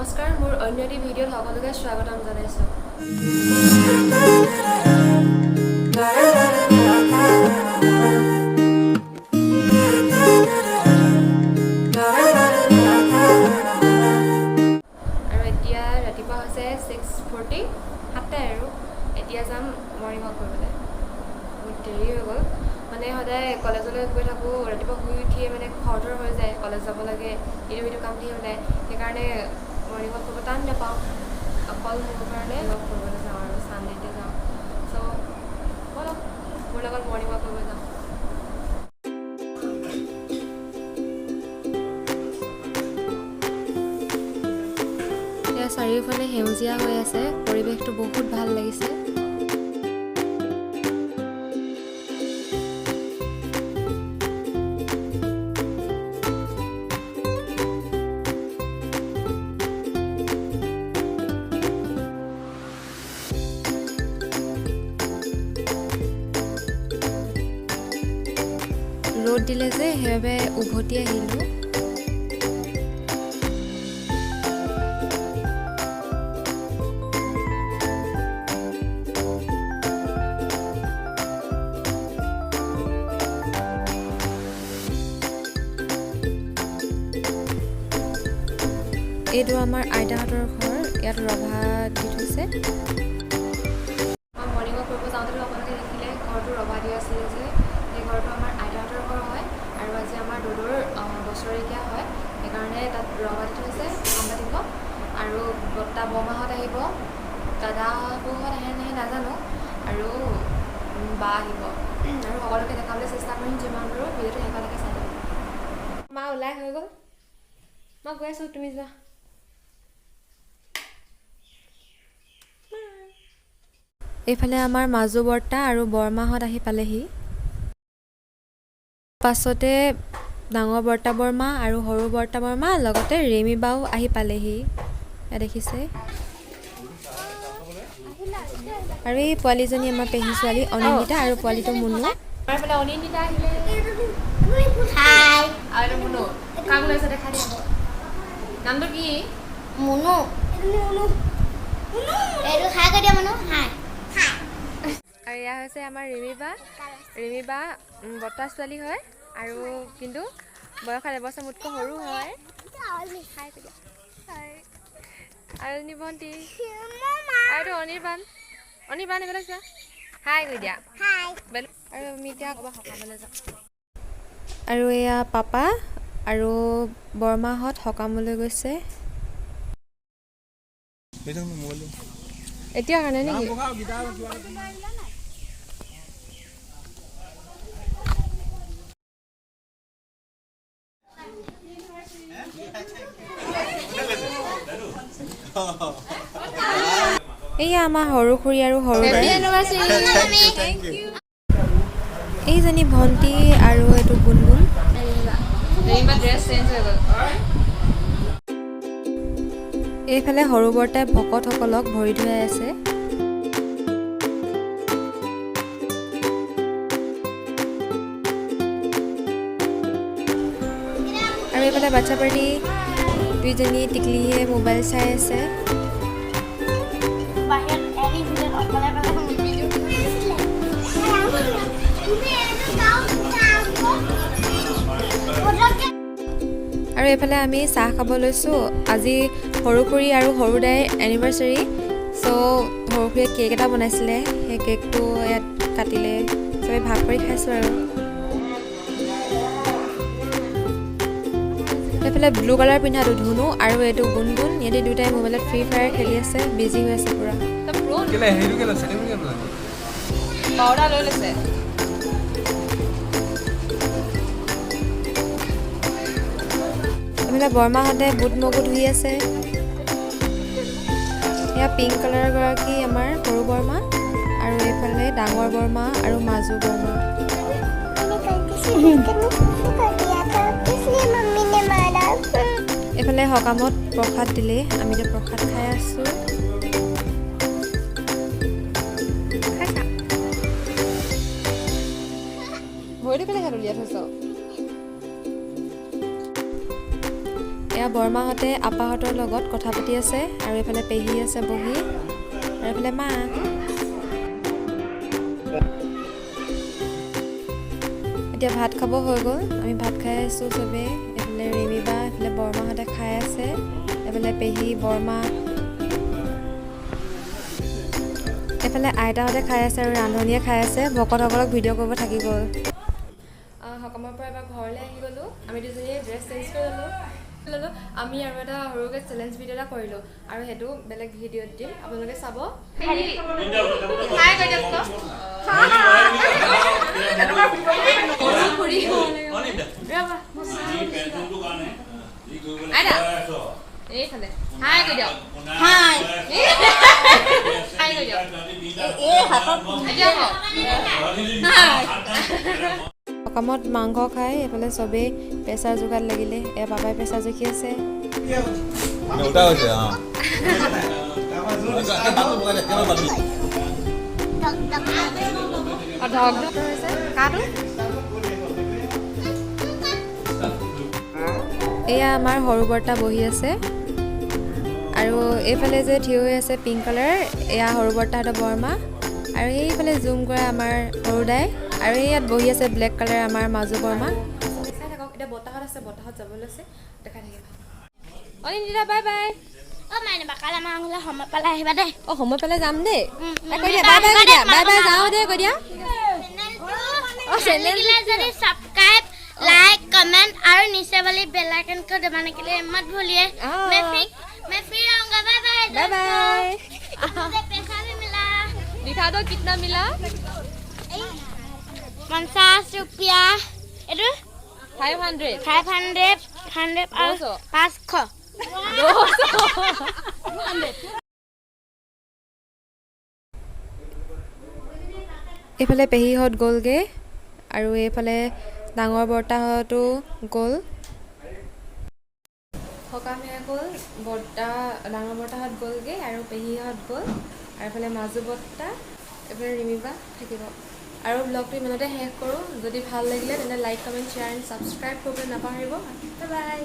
নমস্কাৰ মোৰ অন্য এটি ভিডিঅ'ত সকলোকে স্বাগতম জনাইছোঁ। আৰু এতিয়া ৰাতিপুৱা হৈছে 6:40 7টাই আৰু এতিয়া যাম মৰ্ণিং ৱাক কৰিবলৈ। বহুত দেৰি হৈ গ'ল মানে সদায় কলেজলৈ গৈ থাকোঁ, ৰাতিপুৱা শুই উঠিয়ে মানে খৰধৰ হৈ যায়, কলেজ যাব লাগে, ইটো কাম দি ওলায়, সেইকাৰণে মৰ্ণিং ৱাক কৰিব টাইম নাপাওঁ। অকল মোৰ কাৰণে ৱাক কৰিবলৈ যাওঁ আৰু ছানডে'তে যাওঁ। চ' ব'লক মোৰ লগত মৰ্ণিং ৱাক কৰিব যাওঁ। এতিয়া চাৰিওফালে সেউজীয়া হৈ আছে, পৰিৱেশটো বহুত ভাল লাগিছে। ৰ'দ দিলে যে সেইবাবে উভতি আহিলোঁ। এইটো আমাৰ আইতাহঁতৰ ঘৰ, ইয়াত ৰভা দি থৈছে। মই মৰ্ণিং ৱাক কৰিব যাওঁতে আপোনালোকে দেখিলে ঘৰটো ৰভা দিয়া আছিলে যে, সেই ঘৰটো আমাৰ আইতাহঁতৰ ঘৰ হয় আৰু আজি আমাৰ দদৌৰ বছৰেকীয়া হয়, সেইকাৰণে তাত ৰভা দি থৈছে কাম পাতিব। আৰু বৰ্তা বৰমাহঁত আহিব, দাদা বৌহঁত আহে নাহে নাজানো, আৰু বা আহিব, আৰু সকলোকে দেখাবলৈ চেষ্টা কৰিম যিমান পাৰোঁ। ভিডিঅ'টো শেষলৈকে চাই থাকিব। মা ওলাই হৈ গ'ল, মই গৈ আছোঁ, তুমি যোৱা। এইফালে আমাৰ মাজু বৰ্তা আৰু বৰমাহঁত আহি পালেহি। পাছতে ডাঙৰ বৰ্তা বৰমা আৰু সৰু বৰ্তা বৰমা লগতে ৰেমি বাও আহি পালেহি, এয়া দেখিছে। আৰু এই পোৱালীজনী আমাৰ পেহী ছোৱালী অনিন্দিতা, আৰু পোৱালীটো মুনু। অনিন্দিতা আহিলে। আৰু মুনু কাক লৈছে দেখা দিয়া। নামটো কি? মুনু। এইটো হাই কৈ দিয়া মুনু, হাই। আৰু এয়া হৈছে আমাৰ ৰিমি বা বৰ্তা ছোৱালী হয়, আৰু কিন্তু বয়সত এবছৰ মোতকৈ সৰু হয়। আৰু ভণ্টি আৰু অনিৰ্বাণ এইবিলাক চোৱা, হাই কৈ দিয়া। আৰু আমি এতিয়া ক'ৰবাত সকামলৈ যাওঁ। আৰু এয়া পাপা আৰু বৰমাহঁত সকামলৈ গৈছে। এতিয়া কাৰণে নেকি? এয়া আমাৰ সৰু খুৰী আৰু সৰু এইজনী ভণ্টি, আৰু এইটো গুণগুণ। এইফালে সৰু বৰ্তাই ভকতসকলক ভৰি ধুৱাই আছে। আৰু এইফালে বাচ্ছা পাৰ্টি দুইজনী টিকলিয়ে মোবাইল চাই আছে। আৰু এইফালে আমি চাহ খাব লৈছোঁ। আজি সৰু খুৰী আৰু সৰু দাইৰ এনিভাৰ্চাৰী, চ' সৰু খুৰীয়ে কেক এটা বনাইছিলে, সেই কেকটো ইয়াত কাটিলে, চবেই ভাগ কৰি খাইছোঁ। আৰু এইফালে ব্লু কালাৰ পিন্ধাটো ধুনু আৰু এইটো গুণগুণ, ইহঁতি দুটাই মোবাইলত ফ্ৰী ফায়াৰ খেলি আছে, বিজি হৈ আছে পুৰা। পাউডাৰ লৈ লৈছে। এইফালে বৰমাহঁতে বুট মগু ধুই আছে। এয়া পিংক কালাৰৰ গৰাকী আমাৰ সৰু বৰমা, আৰু এইফালে ডাঙৰ বৰমা আৰু মাজু বৰমা। এইফালে সকামত প্ৰসাদ দিলে, আমি এতিয়া প্ৰসাদ খাই আছোঁ। ভৰিটো কেনেকৈ উলিয়াই থৈছ? এয়া বৰমাহঁতে আপাহঁতৰ লগত কথা পাতি আছে আৰু এইফালে পেহী আছে বহি আৰু এইফালে মা। এতিয়া ভাত খাব হৈ গ'ল, আমি ভাত খাই আছোঁ চবেই। এইফালে ৰিমিবা, এইফালে বৰমাহঁতে খাই আছে, এইফালে পেহী বৰমা, এইফালে আইতাহঁতে খাই আছে আৰু ৰান্ধনীয়ে খাই আছে। ভকতসকলক ভিডিঅ' কৰিব থাকি গ'ল। সকামৰ পৰা এবাৰ ঘৰলৈ আহি গ'লোঁ। আমি দুজনীয়ে ড্ৰেছ চেঞ্জ কৰি ল'লোঁ। আমি আৰু এটা সৰুকৈ চেলেঞ্জ ভিডিঅ' এটা কৰিলোঁ আৰু সেইটো বেলেগ ভিডিঅ'ত দিম, আপোনালোকে চাব। এইফালে হাই কৈ দিয়ক। হাই হাই কৈ দিয়ক। সকামত মাংস খাই এইফালে চবেই প্ৰেছাৰ জোগাত লাগিলে। পাপাই প্ৰেছাৰ জুখি আছে। এয়া আমাৰ সৰু বৰ্তা বহি আছে আৰু এইফালে যে থিয় হৈ আছে পিংক কালাৰ, এয়া সৰু বৰ্তাহঁতৰ বৰমা আৰু এইফালে জুম কৰা আমাৰ সৰু দাই আৰু ইয়াত বহি আছে ব্লেক কালাৰ আমাৰ মাজু বৰমা। চাই থাকক, এতিয়া বতাহত আছে, বতাহত যাব লৈছে, দেখাই থাকিব। Anindita bye bye. মাইনে বাকালে আমাৰ ঘৰলৈ সময় পালে আহিবা দেই। সময় পালে যাম দেই। কৈ দিয়া বাই বাই, কৈ দিয়া বাই বাই, যাওঁ দেই কৈ দিয়া। चैनल जल्दी सब्सक्राइब लाइक कमेंट और नीचे वाली बेल आइकन को दबाने के लिए मत भूलिए। मैं फिर आऊंगा। Bye bye. Bye bye. मुझे पैसा भी मिला। दिखा दो कितना मिला। 50 रुपया। 500 100 और 500। এইফালে পেহীহঁত গ'লগৈ আৰু এইফালে ডাঙৰ বৰ্তাহঁতো গ'ল। সকাম শেষ হ'ল, ডাঙৰ বৰ্তাহঁত গ'লগৈ আৰু পেহীহঁত গ'ল আৰু এইফালে মাজু বৰ্তা, এইফালে ৰিমিবা থাকিব। আৰু ব্লগটো ইমানতে শেষ কৰোঁ। যদি ভাল লাগিলে তেন্তে like comment share and subscribe কৰিবলৈ নাপাহৰিব। Bye bye.